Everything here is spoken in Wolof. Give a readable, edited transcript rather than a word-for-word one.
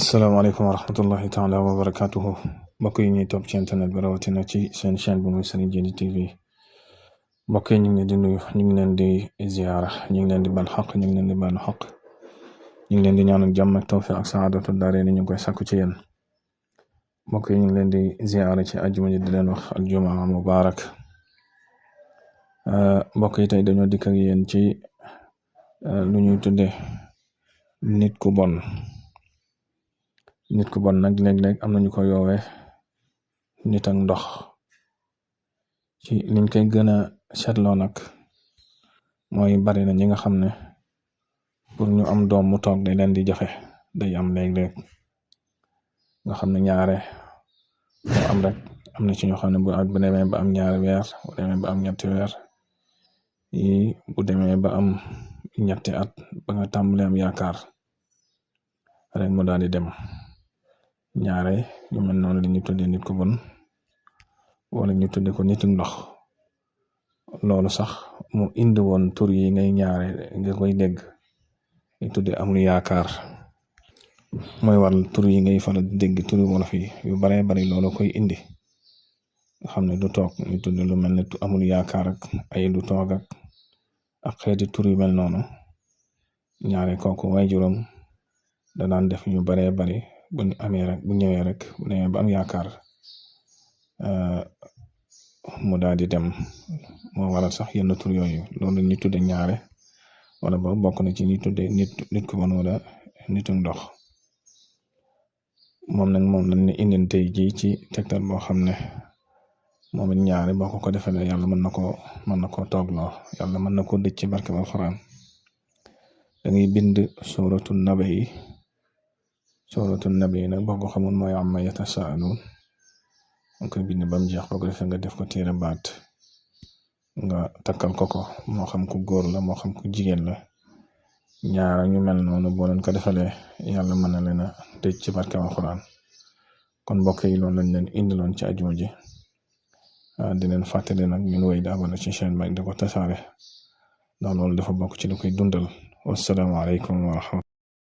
asalaamaaleykum wa rahmatullahi taala wa barakatuhu mbokk yi ñuy topp ci internet bi rawatina ci seen chaîne bu muy Serigne Djily TV mbokk yi ñu ngi leen di nuyu ñu ngi leen di ziyaara ñu ngi leen di bal xaq ñu ngi leen di balu xaq ñu ngi leen di ñaanal jàmm ak tawfiq ak saadatu daare ni ñu koy sàkku ci yéen mbokk yi ñu ngi leen di ziyaara ci àjjuma ji di leen wax aljumaa mubaarak mbokk yi tey dañoo dikk ak yéen ci lu ñuy tudde nit ku bon nag léeg-léeg am nañu ko yoowe nit ak ndox ci liñ koy gën a seetloo nag mooy bari na ñi nga xam ne pour ñu am doom mu toog day leen di jafe day am léeg-léeg nga xam ne ñaare moo am rek am na ci ñoo xam ne bu demee ba am ñaari weer bu demee ba am ñetti weer yi bu demee ba am ñetti at ba nga tàmbalee am yaakaar rek mu daal di dem ñaare ñu mel noonu li ñu tuddee nit ku bon wala ñu tuddee ko nitu ndox loolu sax mu indi woon tur yi ngay ñaare nga koy dégg ñu tuddee amul yaakaar mooy waral tur yi ngay faral di dégg turi wolof yi yu baree bari loolu koy indi nga xam ne du toog ñu tuddee lu mel ne amul yaakaar ak ay du toog ak xeeti tur yu mel noonu ñaare kooku waajuram da daan def ñu baree bari bu amee rek bu ñëwee rek bu demee ba am yaakaar mu daal di dem moo waral sax yenn tur yooyu loolu ñu tudde ñaare wala ba bokk na ci ñi tudde nit ku bon wala nitu ndox moom lañ ne indil tey ji ci tegtal boo xam ne moom it ñaare boo ko defee yàlla mën na koo toogloo yàlla mën na koo dëj ci barke alxuraan da ngay bind suratul nabi nag boo ko xamul mooy amma yatasaaluun nga koy bind bam jeex boo ko defee nga def ko téere baat nga takkal ko moo xam ku góor la moo xam ku jigéen la ñaara ñu mel noonu boo leen ko defalee yàlla mën na leen a tëj ci barke alxuraan kon mbokk yi loolu lañ leen indiloon ci àjjuma ji di leen fàttali nag ñun wéy di abonné ci chaîne bi di ko tasaare ndax loolu dafa bokk ci li koy dundal wassalaamu aleykum wa rahmatullaah